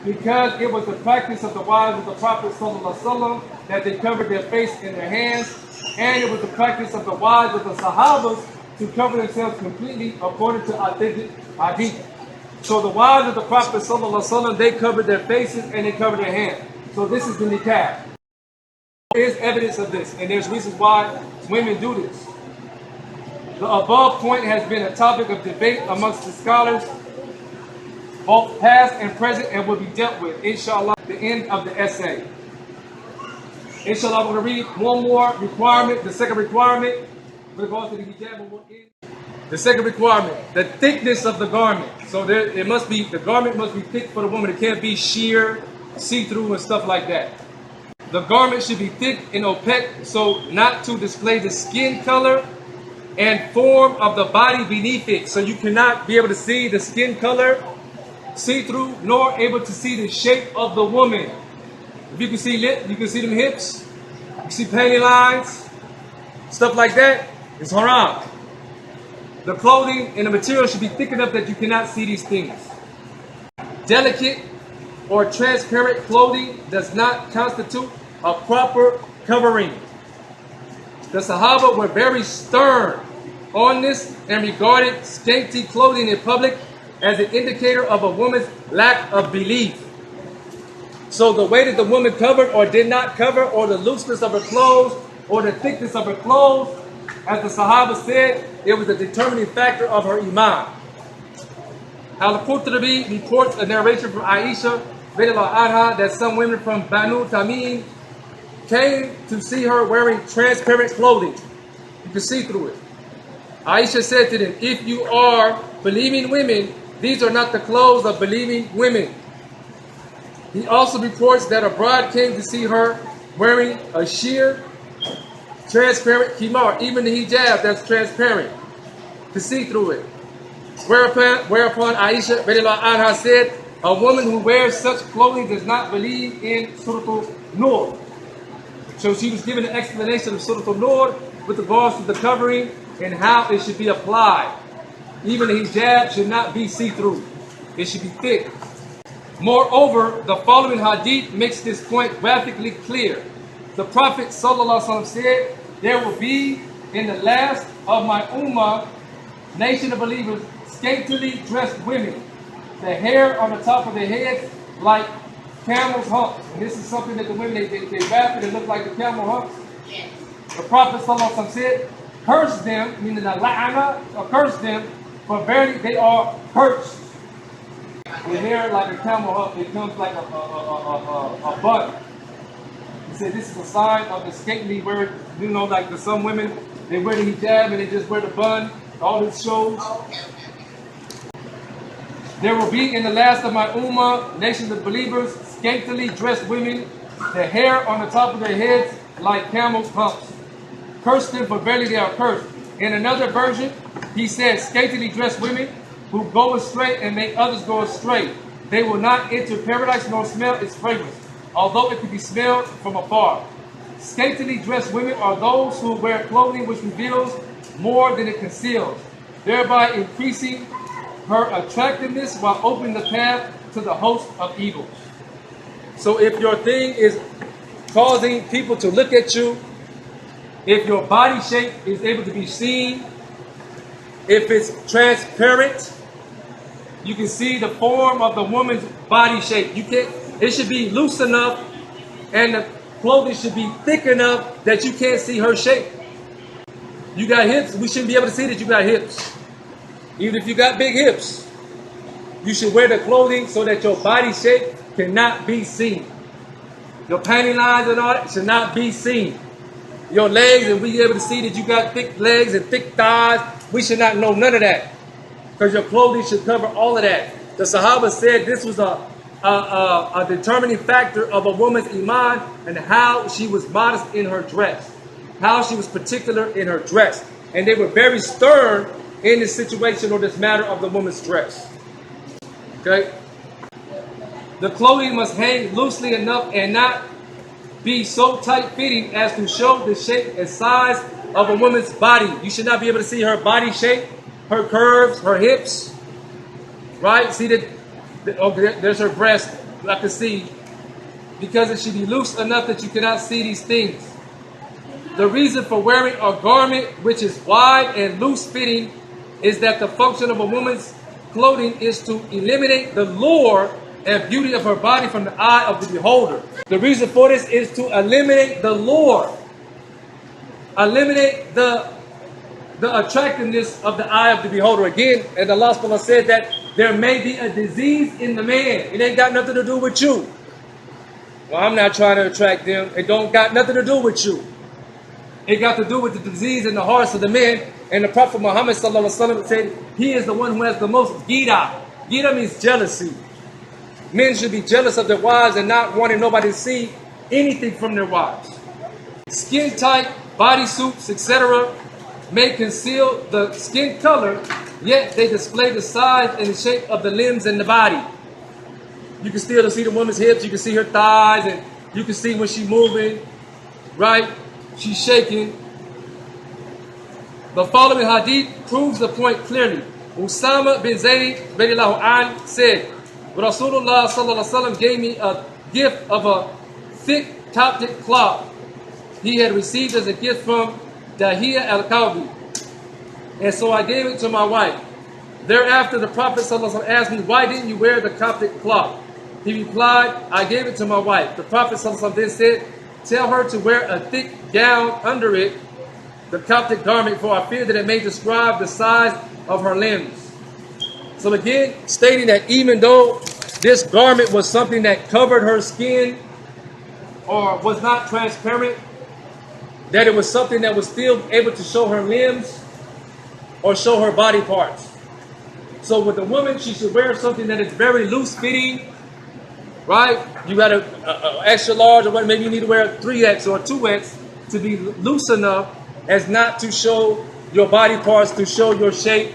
because it was the practice of the wives of the Prophet ﷺ that they covered their face and their hands, and it was the practice of the wives of the Sahabas to cover themselves completely according to authentic hadith. So the wives of the Prophet ﷺ, they covered their faces and they covered their hands. So this is the niqab. There is evidence of this, and there's reasons why women do this. The above point has been a topic of debate amongst the scholars, both past and present, and will be dealt with, inshallah, at the end of the essay. Inshallah, I'm going to read one more requirement, the second requirement. We're going to go to the hijab and we'll end. The second requirement, the thickness of the garment. So the garment must be thick for the woman. It can't be sheer, see-through, and stuff like that. The garment should be thick and opaque, so not to display the skin color and form of the body beneath it. So you cannot be able to see the skin color, see-through, nor able to see the shape of the woman. If you can see lip, you can see them hips, you can see panty lines, stuff like that, it's haram. The clothing and the material should be thick enough that you cannot see these things. Delicate or transparent clothing does not constitute a proper covering. The Sahaba were very stern on this and regarded scanty clothing in public as an indicator of a woman's lack of belief. So the way that the woman covered or did not cover, or the looseness of her clothes, or the thickness of her clothes, as the Sahaba said, it was a determining factor of her iman. Al-Qurtubi reports a narration from Aisha anha that some women from Banu Tamim came to see her wearing transparent clothing. You can see through it. Aisha said to them, if you are believing women, these are not the clothes of believing women. He also reports that a bride came to see her wearing a sheer, transparent khimar, even the hijab that's transparent, to see through it. Whereupon Aisha anha said, a woman who wears such clothing does not believe in Surah Al-Nur. So she was given an explanation of Surah Al-Nur with regards to the covering and how it should be applied. Even the hijab should not be see-through. It should be thick. Moreover, the following hadith makes this point graphically clear. The Prophet ﷺ said, there will be in the last of my ummah, nation of believers, scantily dressed women, the hair on the top of their heads like camel's humps. And this is something that the women, they wrap it and look like the camel humps. Yes. The Prophet ﷺ said, curse them, meaning the la'ana, or curse them, for verily they are cursed. The hair like a camel hump, it comes like a bun. He said this is a sign of the scantily wear, like some women, they wear the hijab and they just wear the bun, all this shows. There will be in the last of my ummah, nations of believers, scantily dressed women, the hair on the top of their heads like camel's humps. Curse them, for verily they are cursed. In another version, he says, scantily dressed women who go astray and make others go astray. They will not enter paradise nor smell its fragrance, although it can be smelled from afar. Scantily dressed women are those who wear clothing which reveals more than it conceals, thereby increasing her attractiveness while opening the path to the host of evils. So if your thing is causing people to look at you, if your body shape is able to be seen, if it's transparent, you can see the form of the woman's body shape. It should be loose enough and the clothing should be thick enough that you can't see her shape. You got hips, we shouldn't be able to see that you got hips. Even if you got big hips, you should wear the clothing so that your body shape cannot be seen. Your panty lines and all that should not be seen. Your legs, and we be able to see that you got thick legs and thick thighs. We should not know none of that, because your clothing should cover all of that. The Sahaba said this was a determining factor of a woman's iman and how she was modest in her dress, how she was particular in her dress. And they were very stern in this situation or this matter of the woman's dress. Okay? The clothing must hang loosely enough and not be so tight-fitting as to show the shape and size of a woman's body. You should not be able to see her body shape, her curves, her hips. Right? See that There's her breast. I can see. Because it should be loose enough that you cannot see these things. The reason for wearing a garment which is wide and loose fitting is that the function of a woman's clothing is to eliminate the lure and beauty of her body from the eye of the beholder. The reason for this is to eliminate the lure, eliminate the attractiveness of the eye of the beholder. Again, and Allah subhanahu said that there may be a disease in the man. It ain't got nothing to do with you. Well, I'm not trying to attract them. It don't got nothing to do with you. It got to do with the disease in the hearts of the men. And the Prophet Muhammad sallallahu alaihi wasallam said, he is the one who has the most Gheerah. Gheerah means jealousy. Men should be jealous of their wives and not wanting nobody to see anything from their wives. Skin tight bodysuits, etc. may conceal the skin color, yet they display the size and the shape of the limbs and the body. You can still see the woman's hips, you can see her thighs, and you can see when she's moving, right? She's shaking. The following hadith proves the point clearly. Usama bin Zayd radiallahu anh said, Rasulullah sallallahu alaihi wasallam gave me a gift of a thick Coptic cloth he had received as a gift from Dahiyah al-Kalbi. And so I gave it to my wife. Thereafter the Prophet sallallahu alaihi wasallam asked me, why didn't you wear the Coptic cloth? He replied, I gave it to my wife. The Prophet sallallahu alaihi wasallam then said, tell her to wear a thick gown under it, the Coptic garment, for I fear that it may describe the size of her limbs. So again, stating that even though this garment was something that covered her skin or was not transparent, that it was something that was still able to show her limbs or show her body parts. So with a woman, she should wear something that is very loose fitting, right? You got a extra large, or what? Maybe you need to wear a 3X or a 2X to be loose enough as not to show your body parts, to show your shape,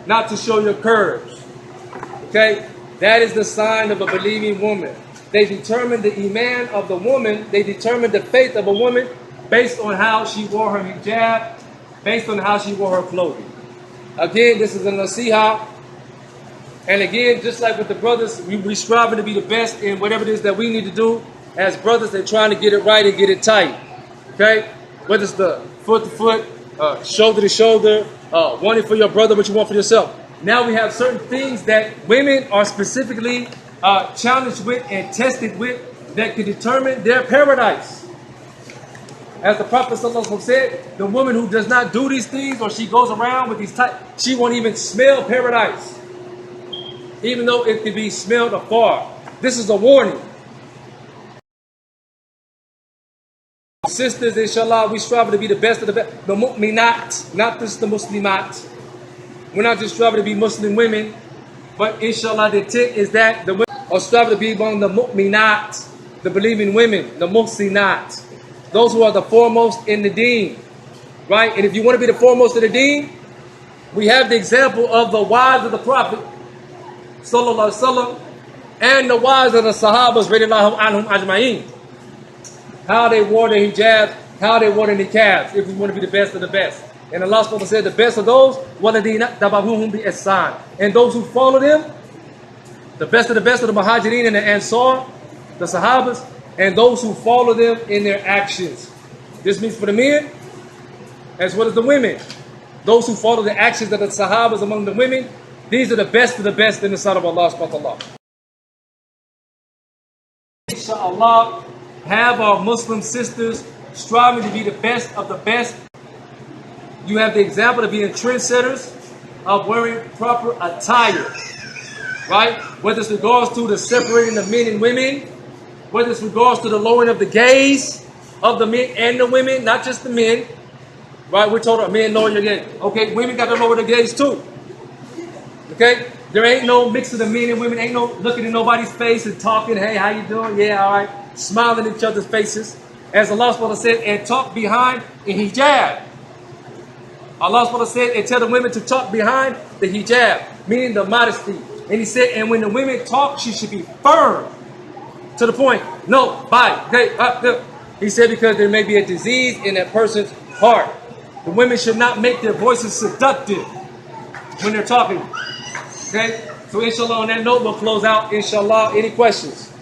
not to show your curves. Okay? That is the sign of a believing woman. They determine the iman of the woman, they determine the faith of a woman based on how she wore her hijab, based on how she wore her clothing. Again, this is a nasiha. And again, just like with the brothers, we striving to be the best in whatever it is that we need to do. As brothers, they're trying to get it right and get it tight. Okay? Whether it's the foot to foot, shoulder to shoulder, wanting for your brother what you want for yourself. Now we have certain things that women are specifically challenged with and tested with that can determine their paradise. As the Prophet ﷺ said, the woman who does not do these things, or she goes around with these types, she won't even smell paradise, even though it can be smelled afar. This is a warning. Sisters, inshallah, we strive to be the best of the best. The mu'minat, not just the muslimat. We're not just striving to be Muslim women, but inshallah, the intent is that the women are striving to be among the mu'minat, the believing women, the muhsinat, those who are the foremost in the deen, right? And if you want to be the foremost in the deen, we have the example of the wives of the Prophet, sallallahu alaihi wasallam, and the wives of the Sahabas, radiallahu anhum ajma'in. How they wore their hijab, how they wore their niqabs, if we want to be the best of the best. And Allah subhanahu wa ta'ala said, the best of those, وَالَّذِينَ تَبَعُوهُمْ بِإِحْسَانٍ. And those who follow them, the best of the Muhajirin and the Ansar, the Sahabas, and those who follow them in their actions. This means for the men, as well as the women. Those who follow the actions of the Sahabas among the women, these are the best of the best in the sight of Allah subhanahu wa ta'ala. Inshallah, have our Muslim sisters striving to be the best of the best. You have the example of being trendsetters, of wearing proper attire, right? Whether it's regards to the separating of men and women, whether it's regards to the lowering of the gaze of the men and the women, not just the men, right? We're told men lower your gaze. Okay, women got to lower their gaze too. Okay? There ain't no mix of the men and women, ain't no looking in nobody's face and talking, hey, how you doing? Yeah, all right. Smiling in each other's faces. As Allah subhanahu wa ta'ala said, and talk behind the hijab. Allah subhanahu wa ta'ala said, and tell the women to talk behind the hijab, meaning the modesty. And he said, and when the women talk, she should be firm. To the point. No, bye. Okay, he said, because there may be a disease in that person's heart. The women should not make their voices seductive when they're talking. Okay? So inshallah, on that note, we'll close out. Inshallah, any questions?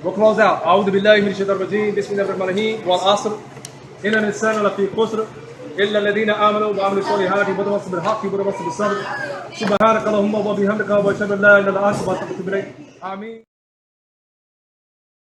We'll close out. أعوذ بالله من الشيطان الرجيم بسم الله الرحمن الرحيم والعصر إن الإنسان لفي خسر إلا الذين آمنوا وعملوا الصالحات وتواصوا بالحق وتواصوا بالصبر سبحانك اللهم وبحمدك وأشهد أن لا إله إلا أنت أستغفرك وأتوب إليك آمين.